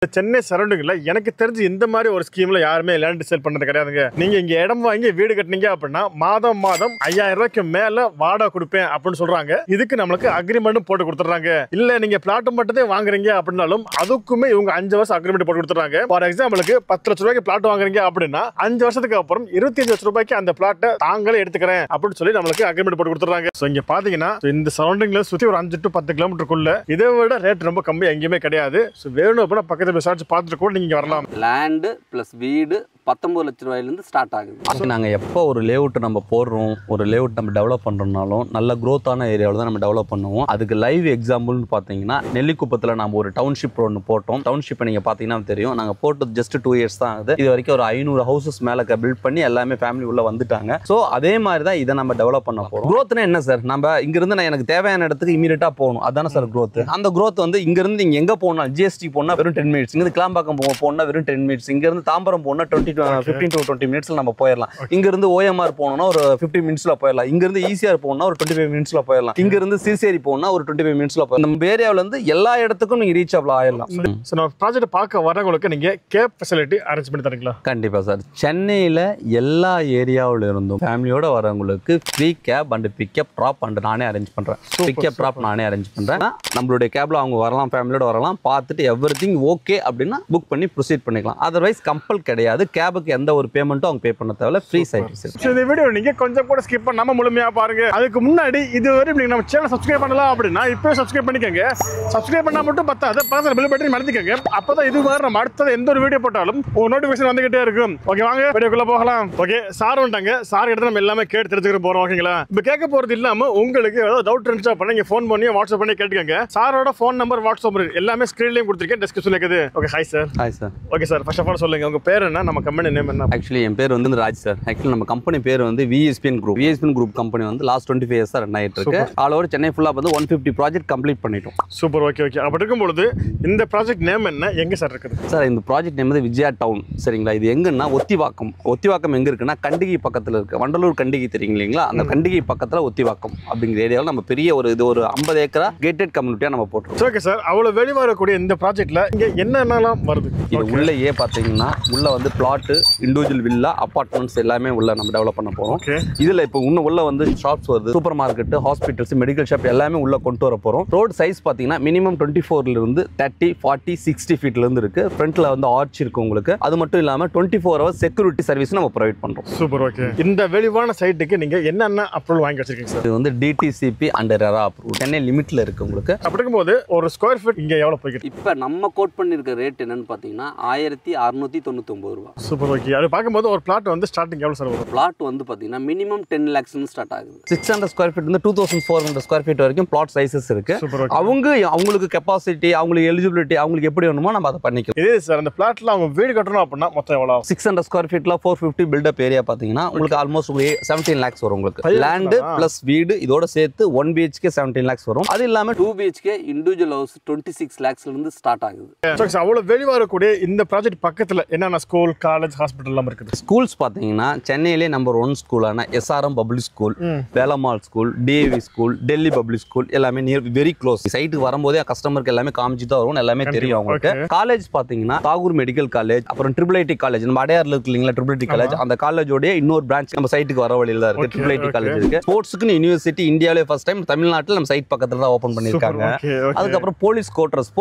சென்னை சரௌண்டிங்ல எனக்கு தெரிஞ்சு இந்த மாதிரி ஒரு ஸ்கீம்ல யாருமே லேண்ட் சேல் பண்ணது கிடையாதுங்க. நீங்க இங்க இடம் வாங்கி வீடு கட்டினீங்க அப்படின்னா மாதம் 5000 ரூபாய்க்கு மேல வாடகை கொடுப்பேன் அப்படின்னு சொல்றாங்க. இதுக்கு நம்மளுக்கு அக்ரிமெண்ட் போட்டு கொடுத்துறாங்க. இல்ல நீங்க பிளாட் மட்டும் வாங்குறீங்க அப்படின்னாலும் அதுக்குமே இவங்க 5 வருஷம் அக்ரிமெண்ட் போட்டு கொடுத்துறாங்க. ஃபார் எக்ஸாம்பிளுக்கு 10 லட்சம் ரூபாய்க்கு பிளாட் வாங்குறீங்க அப்படின்னா 5 வருஷத்துக்கு அப்புறம் 25 லட்சம் ரூபாய்க்கு அந்த பிளாட்டை தாங்களே எடுத்துக்கிறேன் அப்படின்னு சொல்லி நம்மளுக்கு அக்ரிமெண்ட் போட்டு கொடுத்துறாங்க. சோ இங்க பாத்தீங்கன்னா இந்த சரௌண்டிங்ல சுத்தி ஒரு 5 to 10 கிலோமீட்டருக்குள்ள இதை விட ரேட் ரொம்ப கம்மி எங்கேயுமே கிடையாது. வேணும் அப்படின்னா பக்கத்துல விசாரிச்சு பார்த்துட்டு கூட நீங்க வரலாம். லேண்ட் பிளஸ் வீடு 19 லட்சம் ரூபாயிலிருந்து ஸ்டார்ட் ஆகுது. நாங்கள் எப்போ ஒரு லேஅவுட் நம்ம போடுறோம், ஒரு லேஅவுட் நம்ம டெவலப் பண்ணுறோம்னாலும் நல்ல க்ரோத்தான ஏரியாவில் தான் நம்ம டெவலப் பண்ணுவோம். அதுக்கு லைவ் எக்ஸாம்பிள்னு பார்த்தீங்கன்னா நெல்லிக்குப்பத்தில் நம்ம ஒரு டவுன்ஷிப் ஒன்று போட்டோம். டவுன்ஷிப்பை நீங்கள் பார்த்தீங்கன்னா தெரியும், நாங்கள் போட்டு ஜஸ்ட் 2 இயர்ஸ் தான் ஆகுது. இது வரைக்கும் ஒரு 500 ஹவுசஸ் மேலே பில்ட் பண்ணி எல்லாமே ஃபேமிலி உள்ள வந்துட்டாங்க. ஸோ அதே மாதிரி தான் இதை நம்ம டெவலப் பண்ண போகிறோம். க்ரோத்னா என்ன சார், நம்ம இங்கிருந்து நான் எனக்கு தேவையான இடத்துக்கு இமீடியட்டாக போகணும், அதான சார் க்ரோத். அந்த க்ரோத் வந்து இங்கிருந்து நீங்கள் எங்கே போகணும், ஜிஎஸ்டி போனால் வெறும் 10 மினிட்ஸ், இங்கிருந்து கிளாம்பாக்கம் போனால் வெறும் 10 மினிட்ஸ், இங்கிருந்து தாம்பரம் போனால் 15 to 20 மினிட்ஸ்ல நம்ம போயிடலாம். இங்க இருந்து ஓஎம்ஆர் போனோம்னா ஒரு 15 மினிட்ஸ்ல போயிடலாம். இங்க இருந்து ஈசிஆர் போனா ஒரு 25 மினிட்ஸ்ல போயிடலாம். இங்க இருந்து சிசிஏரி போனா ஒரு 25 மினிட்ஸ்ல போயிடலாம். நம்ம ஏரியாவுல இருந்து எல்லா இடத்துக்கும் நீங்க ரீச் ஆகலாம். சோ நம்ம ப்ராஜெக்ட் பார்க்க வரவங்களுக்கு நீங்க கேப் ஃபெசிலிட்டி அரேஞ்ச் பண்ணி தரீங்களா? கண்டிப்பா சார். சென்னையில எல்லா ஏரியாவுல இருந்தும் ஃபேமிலியோட வரவங்களுக்கு free cab and pickup drop and நானே அரேஞ்ச் பண்றேன். பிக்கப் ட்ராப் நானே அரேஞ்ச் பண்றேன். நம்மளுடைய கேப்ல அவங்க வரலாம், ஃபேமிலியோட வரலாம், பார்த்துட்டு எவ்ரிதிங் ஓகே அப்படின்னா புக் பண்ணி ப்ரொசீட் பண்ணிக்கலாம். அதர்வைஸ் கம்பல் கிடையாது. கேபுக்கு எந்த ஒரு பேமெண்ட்டும் அவங்க பே பண்ண தேவையில்ல, ஃப்ரீ சர்வீஸ். இந்த வீடியோ நீங்க கொஞ்சம் கூட ஸ்கிப் பண்ணாம முழுமையா பாருங்க. அதுக்கு முன்னாடி இதுவரை நீங்க நம்ம சேனல் சப்ஸ்கிரைப் பண்ணலாம் அப்படின்னா இப்போ சப்ஸ்கிரைப் பண்ணிக்கங்க. சப்ஸ்கிரைப் பண்ணா மட்டும் பத்தாது, பக்கத்துல பெல் பட்டன் மறந்துக்கங்க. அப்பதான் இது மாதிரி நம்ம அடுத்தது எந்த ஒரு வீடியோ போட்டாலும் ஒரு நோட்டிபிகேஷன் வந்துகிட்டே இருக்கும். ஓகே, வாங்க வீடியோக்குள்ள போகலாம். ஓகே, சார் வந்துட்டாங்க. சார் கிட்ட நம்ம எல்லாமே கேட்டு தெரிஞ்சுக்க போறோம். ஓகேங்களா? இப்போ கேட்க போறது இல்லாம உங்களுக்கு ஏதாவது டவுட் இருந்துச்சா பண்ணி நீங்க ஃபோன் பண்ணி வாட்ஸ்அப் பண்ணி கேட்டுக்கங்க. சாரோட ஃபோன் நம்பர், வாட்ஸ்அப் நம்பர் எல்லாமே ஸ்கிரீன்லயும் கொடுத்திருக்கேன், டிஸ்கிரிப்ஷன்ல இருக்குது. Okay, hi sir. Hi sir. Okay sir, first of all சொல்லுங்க உங்க பேர் என்ன, நம்ம கம்பெனி நேம் என்ன? ஆக்சுவலி என் பேர் வந்து ராஜ் சார். ஆக்சுவலி நம்ம கம்பெனி பேர் வந்து VSBN group. VSBN group company வந்து லாஸ்ட் 25 இயர்ஸ் ரன் ஆயிட்டு இருக்கு. ஆல் ஓவர் சென்னை ஃபுல்லா வந்து 150 ப்ராஜெக்ட் கம்ப்ளீட் பண்ணிட்டோம். சூப்பர். Okay okay. அப்படி இருக்கும்போது இந்த ப்ராஜெக்ட் நேம் என்ன, எங்க சார் இருக்குது? சார் இந்த ப்ராஜெக்ட் நேம் வந்து விஜயா டவுன். சரிங்களா? இது எங்கன்னா ஒத்திவாக்கம். ஒத்திவாக்கம் எங்க இருக்குன்னா கண்டிகை பக்கத்தில் இருக்கு. வண்டலூர் கண்டிகை தெரியும் இல்லைங்களா? அந்த கண்டிகை பக்கத்தில் ஒத்திவாக்கம் அப்படிங்கிற ஏரியாவில் நம்ம பெரிய ஒரு இது ஒரு 50 ஏக்கரா கேட்டட் கம்யூனிட்டியா நம்ம போட்டுருக்கோம். ஓகே சார், அவ்வளவு வெளிவா இருக்கக்கூடிய இந்த ப்ராஜெக்ட்ல இங்க என்னென்னலாம் வருது? இது உள்ளேயே பார்த்தீங்கன்னா உள்ள வந்து பிளாட், இண்டிவிஜுவல் வில்லா, அப்பார்ட்மெண்ட்ஸ் எல்லாமே உள்ள நம்ம டெவலப் பண்ண போறோம். இதுல இப்போ இன்னும் உள்ள வந்து ஷாப்ஸ் வருது, super market, hospitals, medical shop எல்லாமே உள்ள கொண்டு வர போறோம். ரோட் சைஸ் பாத்தீங்கன்னா மினிமம் 24 இருந்து 30, 40, 60 ஃபீட்ல இருந்து இருக்கு. ஃப்ரண்ட்ல வந்து ஆர்ச் இருக்கு உங்களுக்கு. அது மட்டும் இல்லாம 24 ஹவர்ஸ் செக்யூரிட்டி சர்வீஸ் நம்ம ப்ரொவைட் பண்றோம். சூப்பர். ஓகே, இந்த வெளிவான சைட்டுக்கு நீங்க என்னென்ன அப்ரூவல் வாங்கி வச்சிருக்கீங்க சார்? இது வந்து DTCP and RERA approve. Chennai லிமிட்ல இருக்கு உங்களுக்கு. அப்படி இருக்கும்போது ஒரு ஸ்கொயர் ஃபீட் இங்க எவ்வளவு போயிருக்கு? இப்போ நம்ம கோட் பண்ணிருக்க ரேட் என்னன்னு பாத்தீங்கன்னா 1699 ரூபாய். சூப்பர். ஓகே, அது பார்க்கும்போது ஒரு பிளாட் வந்து ஸ்டார்டிங் எவ்வளவு சார் வரும்? பிளாட் வந்து பாத்தீங்கன்னா மினிமம் 10 lakhs ஸ்டார்ட் ஆகுது. 600 ஸ்கொயர் ஃபீட் வந்து 2400 ஸ்கொயர் ஃபீட் வரைக்கும் பிளாட் சைஸஸ் இருக்கு. சூப்பர். அவங்களுக்கு கெப்பாசிட்டி, அவங்களுக்கு எலிஜிபிலிட்டி, அவங்களுக்கு எப்படி வேணுமோ நம்ம அதை பண்ணிக்கலாம். இதே சார் அந்த பிளாட்ல அவங்க வீடு கட்டணும் அப்படின்னா மொத்தம் எவ்வளவு? 600 ஸ்கொயர் ஃபீட்ல 450 பில்டப் ஏரியா பாத்தீங்கன்னா உங்களுக்கு ஆல்மோஸ்ட் 17 lakhs வரும் உங்களுக்கு. லேண்ட் பிளஸ் வீடு இதோட சேர்த்து 1 BHK 17 lakhs வரும். அது இல்லாம 2 BHK இண்டிவிஜுவல் ஹவுஸ் 26 lakhsல இருந்து ஸ்டார்ட் ஆகுது. அவ்வளவு வெளிவா இருக்கக்கூடிய இந்த ப்ராஜெக்ட் பக்கத்துல என்னென்ன ஸ்கூல், காலேஜ், ஹாஸ்பிட்டல் எல்லாம் இருக்குது? ஸ்கூல்ஸ் பாத்தீங்கன்னா சென்னையிலே number 1 ஸ்கூலான SRM public school, Velammal school, DAV school, Delhi public school எல்லாமே நியர் வெரி க்ளோஸ். சைட்டுக்கு வரும்போதே கஸ்டமருக்கு எல்லாமே காமிச்சிட்டு தான் வரும், எல்லாமே தெரியும் அவங்களுக்கு. காலேஜ் பாத்தீங்கன்னா தாகூர் மெடிக்கல் காலேஜ், அப்புறம் IIIT காலேஜ் நம்ம அடையார்ல இருக்கு இல்லைங்களா, IIIT காலேஜ். அந்த காலேஜோட இன்னொரு பிரான்ச் நம்ம சைட்டுக்கு வர வழியில தான் இருக்கு. IIIT காலேஜ் இருக்கு. ஸ்போர்ட்ஸ்க்கு யூனிவர்சிட்டி இந்தியாவிலே ஃபர்ஸ்ட் டைம் தமிழ்நாட்டில் நம்ம சைட் பக்கத்துல தான் ஓபன் பண்ணிருக்காங்க. அதுக்கப்புறம் போலீஸ் குவார்டர்ஸ்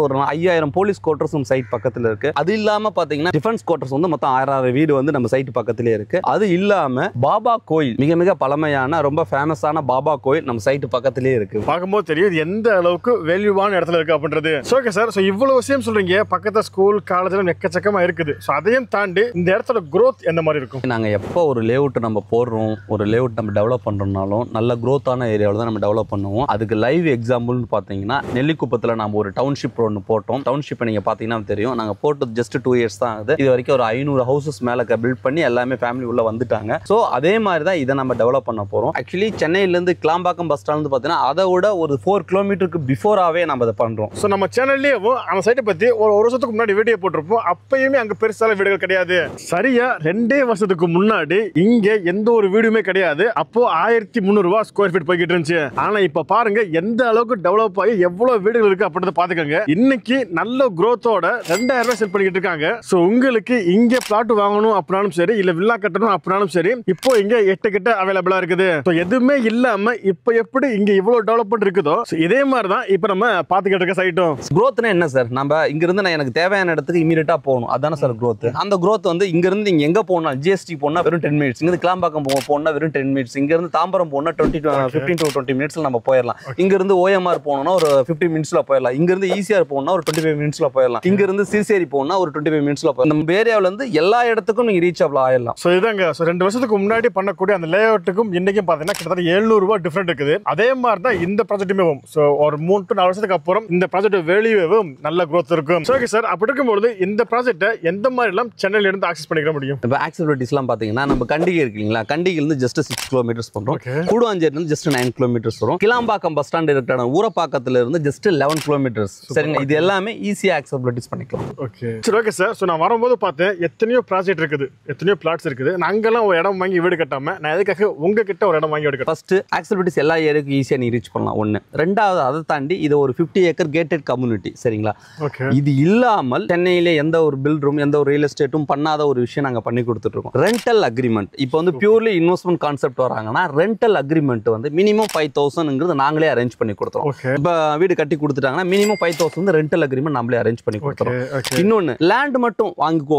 ஒரு 5000 போலீஸ் குவார்டர்ஸ் நம்ம சைட் பக்கத்துல இருக்கு. அது இல்லாம பாத்தீங்கன்னா டிஃபென்ஸ் குவார்டர்ஸ் வந்து மொத்தம் 6000 வீடு வந்து நம்ம சைட் பக்கத்திலே இருக்கு. அது இல்லாம பாபா கோயில், மிக மிக பழமையான ரொம்ப ஃபேமஸான பாபா கோயில் நம்ம சைட் பக்கத்திலே இருக்கு. பார்க்கும்போது தெரியும் எந்த அளவுக்கு வேல்யூவான இடத்துல இருக்கு அப்படின்றது. ஓகே சார், சோ இவ்வளவு விஷயம் சொல்றீங்க, பக்கத்துல ஸ்கூல், காலேஜ் எக்கச்சக்கமா இருக்குது. சோ அதையும் தாண்டி இந்த இடத்தோட growth எந்த மாதிரி இருக்கும்? நாங்க எப்போ ஒரு லேஅவுட் நம்ம போடுறோம், ஒரு லேஅவுட் நம்ம டெவலப் பண்றோம்னாலும் நல்ல growth-ஆன ஏரியாவில் தான் நம்ம டெவலப் பண்ணுவோம். அதுக்கு லைவ் எக்ஸாம்பிள்னு பாத்தீங்கன்னா நெல்லிக்குப்பத்துல நம்ம ஒரு டவுன்ஷிப் ஒன்று போட்டோம். டவுன்ஷிப்பை நீங்க பாத்தீங்கன்னா தெரியும், நாங்க போட்டு ஜஸ்ட் 2 இயர்ஸ் தான் ஆகுது. இது வரைக்கும் ஒரு 500 ஹவுசஸ் மேல பில்ட் பண்ணி எல்லாமே ஃபேமிலி உள்ள வந்துட்டாங்க. ஸோ அதே மாதிரி தான் இதை நம்ம டெவலப் பண்ண போறோம். ஆக்சுவலி சென்னையிலேருந்து கிளாம்பாக்கம் பஸ் ஸ்டாண்ட் பார்த்தீங்கன்னா அதை விட ஒரு 4 கிலோமீட்டருக்கு பிஃபோராகவே நம்ம அதை பண்றோம். ஸோ நம்ம சேனல்லேயே அந்த சைட்டை பத்தி ஒரு வருஷத்துக்கு முன்னாடி வீடியோ போட்டிருப்போம். அப்பயுமே அங்க பெருசால வீடுகள் கிடையாது. சரியா 2 வருஷத்துக்கு முன்னாடி இங்க எந்த ஒரு வீடுமே கிடையாது. அப்போ 1300 ரூபாய் ஸ்கொயர் ஃபீட் போய்கிட்டு இருந்துச்சு. ஆனா இப்ப பாருங்க எந்த அளவுக்கு டெவலப் ஆகி எவ்வளவு வீடுகள் இருக்கு அப்படின்றத பாத்துக்கோங்க. இன்னைக்கு நல்ல நல்ல growth-ஓட 2000 ரூபாய் செல் பண்ணிட்டு இருக்காங்க. சோ உங்களுக்கு இங்க பிளாட் வாங்கணும் அப்படினாலும் சரி இல்ல வில்லா கட்டணும் அப்படினாலும் சரி இப்போ இங்க 8 கிட்ட அவைலபிளா இருக்குது. சோ எதுவுமே இல்லாம இப்போ எப்படி இங்க இவ்வளவு டெவலப்மென்ட் இருக்குதோ இதே மாதிரி தான் இப்போ நம்ம பாத்துக்கிட்டு இருக்க சைட்டும். growthனா என்ன சார்? நம்ம இங்க இருந்து நான் எனக்கு தேவையான இடத்துக்கு இமிடியேட்டா போகணும், அதானே சார் growth. அந்த growth வந்து இங்க இருந்து நீங்க எங்க போகணும், ஜிஎஸ்டி போனா வெறும் 10 மினிட்ஸ், இங்க கிளாம்பாக்கம் போனா வெறும் 10 மினிட்ஸ், இங்க இருந்து தாம்பரம் போனா 15 to 20 மினிட்ஸ்ல நம்ம போயிடலாம். இங்க இருந்து ஓஎம்ஆர் போனோம்னா ஒரு 15 மினிட்ஸ்ல போயிடலாம். இங்க இருந்து ஈசிஆர் போனா ஒரு 25 மினிட்ஸ்ல போயிடலாம். இங்க இருந்து சீசேரி போனா ஒரு 25 மினிட்ஸ்ல போயிடலாம். நம்ம ஏரியாவுல இருந்து எல்லா இடத்துக்கும் நீங்க ரீச் ஆகலாம். சோ இதாங்க 2 வருஷத்துக்கு முன்னாடி பண்ணக்கூடிய அந்த லேஅவுட்டுக்கும் இன்னைக்கும் பாத்தீங்கன்னா கிட்டத்தட்ட 700 ரூபாய் டிஃபரெண்ட் இருக்குது. அதே மாதிரி தான் இந்த ப்ராஜெக்ட்டுமே சோ ஒரு 3 to 4 வருஷத்துக்கு அப்புறம் இந்த ப்ராஜெக்ட் வேல்யூவும் நல்ல growth இருக்கும். சோ ஓகே சார், அப்படி இருக்கும்போது இந்த ப்ராஜெக்ட்டை எந்த மாதிரி எல்லாம் சென்னையில இருந்து ஆக்சஸ் பண்ணிக்க முடியும்? இப்போ ஆக்சபிலிட்டிஸ்லாம் பாத்தீங்கன்னா நம்ம கண்டிகை இருக்கு இல்லைங்களா, கண்டிகைல இருந்து ஜஸ்ட் 6 கிலோமீட்டர்ஸ் பண்றோம். கூடுவாஞ்சேரில இருந்து ஜஸ்ட் 9 கிலோமீட்டர்ஸ் வரும். கிளாம்பாக்கம் பஸ் ஸ்டாண்ட் இருக்கிற ஊரப்பாக்கத்துல இருந்து ஜஸ்ட் 11 கிலோமீட்டர்ஸ். சரிங்க, இது எல்லாமே ஈஸியா ஆக்சபிலிட்டிஸ் பண்ணிக்கலாம். ஓகே சரி, ஓகே சார். சோ நான் வரும்போது பார்த்தேன் எத்தனையோ ப்ராஜெக்ட் இருக்குது, எத்தனையோ பிளாட்ஸ் இருக்குது. நான் அங்கெல்லாம் ஒரு இடம் வாங்கி வீடு கட்டாம நான் எதுக்காக உங்ககிட்ட ஒரு இடம் வாங்கி வீடு கட்ட? ஃபர்ஸ்ட் ஆக்சபிலிட்டிஸ் எல்லா ஏரியாவுக்கும் ஈஸியா நீ ரீச் பண்ணலாம். ஒன்று. ரெண்டாவது, அதை தாண்டி இது ஒரு 50 ஏக்கர் கேட்டட் கம்யூனிட்டி. சரிங்களா, இது இல்லாமல் சென்னையில எந்த ஒரு பில்டரும் எந்த ஒரு ரியல் எஸ்டேட்டும் பண்ணாத ஒரு விஷயம் நாங்கள் பண்ணி கொடுத்துட்டு இருக்கோம். Rental agreement. இப்போ வந்து பியூர்லி இன்வெஸ்ட்மெண்ட் கான்செப்ட் வராங்கன்னா ரெண்டல் அக்ரிமெண்ட் வந்து மினிமம் 5000ங்கிறது நாங்களே அரேஞ்ச் பண்ணி கொடுத்துறோம். இப்போ வீடு கட்டி கொடுத்துட்டாங்கன்னா மினிமம் 5000 ரெண்டல் அக்ரிமெண்ட் நம்மளே அரேஞ்ச் பண்ணி கொடுத்துறோம். இன்னொன்று, லேண்ட் மட்டும்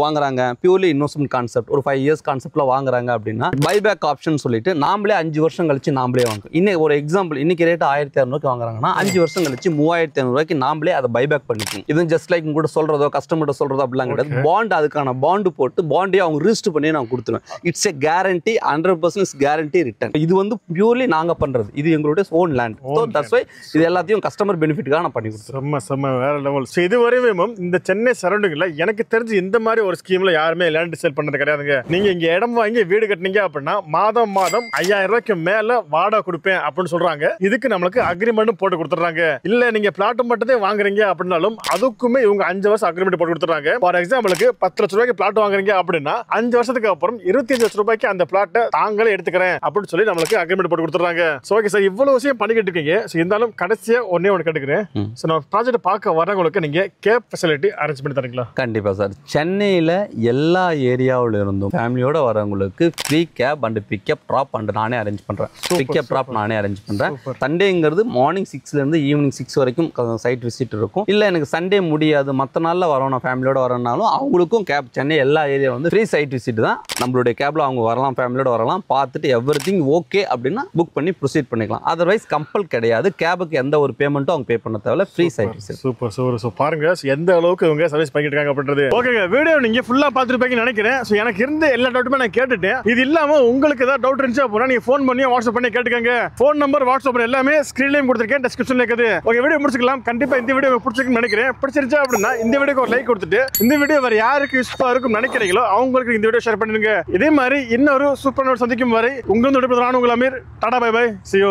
வாங்குறாங்க பியூர்லி இன்வெஸ்ட்மெண்ட் கான்செப்ட், ஒரு 5 இயர்ஸ் கான்செப்ட்ல வாங்குறாங்க அப்படின்னா பைபேக் ஆப்ஷன் சொல்லிட்டு நாமளே 5 வருஷம் கழிச்சு நாமளே வாங்குவோம். இன்னைக்கு ஒரு எக்ஸாம்பிள், இன்னைக்கு ரேட் 1600 வாங்குறாங்கன்னா 5 வருஷம் கழிச்சு 3500 ரூபாய்க்கு நாமளே அதை பைபேக் பண்ணிக்கணும். இது ஜஸ்ட் லைக் கூட சொல்றதோ கஸ்டமர்கிட்ட சொல்றதோ அப்படிலாம் கிடையாது. பாண்ட், அதுக்கான பாண்டு போட்டு பாண்டே அவங்க ரிஜிஸ்டர் பண்ணி நான் கொடுத்துருவேன். It's a guarantee, 100% guarantee return. இது வந்து பியூர்லி நாங்க பண்றது, இது எங்களுடைய own land. So that's why இது எல்லாத்தையும் கஸ்டமர் பெனிஃபிட்காக நான் பண்ணி கொடுத்துருவேன். செம்ம வேற லெவல். ஸோ இதுவரையுமே இந்த சென்னை சரௌண்டிங்ல எனக்கு தெரிஞ்சு இந்த மாதிரி ஒரு ஸ்கீம்ல யாருமே லேண்ட் சேல் பண்றது கிடையாதுங்க. நீங்க இங்க இடம் வாங்கி வீடு கட்டினீங்க அப்படின்னா மாதம் 5000 ரூபாய்க்கு மேல வாடகை கொடுப்பேன் அப்படின்னு சொல்றாங்க. இதுக்கு நம்மளுக்கு அக்ரிமெண்ட் போட்டு கொடுத்துறாங்க. இல்ல நீங்க பிளாட் மட்டும் தான் வாங்குறீங்க அப்படின்னாலும் அதுக்குமே இவங்க 5 வருஷம் அக்ரிமெண்ட் போட்டு கொடுத்துறாங்க. ஃபார் எக்ஸாம்பிளுக்கு 10 லட்சம் ரூபாய்க்கு பிளாட் வாங்குறீங்க அப்படின்னா 5 வருஷத்துக்கு அப்புறம் 25 லட்சம் ரூபாய்க்கு அந்த பிளாட்டை தாங்களே எடுத்துக்கிறேன் அப்படின்னு சொல்லி நம்மளுக்கு அக்ரிமெண்ட் போட்டு கொடுத்துறாங்க. ஓகே சார், இவ்வளவு விஷயம் பண்ணிக்கிட்டு இருக்கீங்க. இருந்தாலும் கடைசியா ஒன்னே ஒன்று கேட்டுக்கிறேன். நம்ம ப்ராஜெக்ட் பார்க்க வரவங்களுக்கு நீங்க கேப் ஃபெசிலிட்டி அரேஞ்ச் பண்ணி தரீங்களா? கண்டிப்பா சார். சென்னையில எல்லா ஏரியாவில இருந்தும் ஃபேமிலியோட வரவங்களுக்கு free cab and pickup drop and நானே அரேஞ்ச் பண்றேன். பிக்கப் ட்ராப் நானே அரேஞ்ச் பண்றேன். சண்டேங்கிறது மார்னிங் 6ல இருந்து ஈவினிங் 6 வரைக்கும் சைட் விசிட் இருக்கும். இல்ல எனக்கு சண்டே முடியாது, மற்ற நாள்ல வரணும், நான் ஃபேமிலியோட வரனாலும் அவங்களுக்கும் கேப் சென்னை எல்லா ஏரியா வந்து ஃப்ரீ சைட் விசிட் தான். நம்மளுடைய கேப்ல அவங்க வரலாம், ஃபேமிலியோட வரலாம், பார்த்துட்டு எவ்ரிதிங் ஓகே அப்படின்னா புக் பண்ணி ப்ரொசீட் பண்ணிக்கலாம். அதர்வைஸ் கம்பல் கிடையாது. கேபுக்கு எந்த ஒரு பேமெண்ட்டும் அவங்க பே பண்ண தேவையில்ல. Free side visit. Super super. So பாருங்க எந்த அளவுக்கு இவங்க சர்வீஸ் பண்ணிட்டு இருக்காங்க அப்படின்றது. ஓகேங்க, வீடியோ நீங்க ஃபுல்லா பார்த்துருப்பீங்கன்னு நினைக்கிறேன். ஸோ எனக்கு இருந்த எல்லா டவுட்டுமே நான் கேட்டுட்டேன். இது இல்லாம உங்களுக்கு ஏதாவது டவுட் இருந்துச்சு அப்படின்னா நீங்க ஃபோன் பண்ணி வாட்ஸ்அப் பண்ணி கேட்டுக்கங்க. ஃபோன் நம்பர் வாட்ஸ்அப் எல்லாமே ஸ்கிரீன்லயும் கொடுத்துருக்கேன், டிஸ்கிரிப்ஷன்ல இருக்குது. ஓகே, வீடியோ முடிச்சுக்கலாம். கண்டிப்பா இந்த வீடியோ பிடிச்சிருக்குன்னு நினைக்கிறேன். பிடிச்சிருச்சா அப்படின்னா இந்த வீடியோக்கு ஒரு லைக் கொடுத்துட்டு இந்த வீடியோ வேற யாருக்கு யூஸ்ஃபுல்லா இருக்கும் நினைக்கிறீங்களோ அவங்களுக்கு இந்த வீடியோ ஷேர் பண்ணிடுங்க. இதே மாதிரி இன்னொரு சூப்பர் நோட் சந்திக்கும் வரை உங்களுக்கு உங்கள் Amir. Tata, bye bye, see you.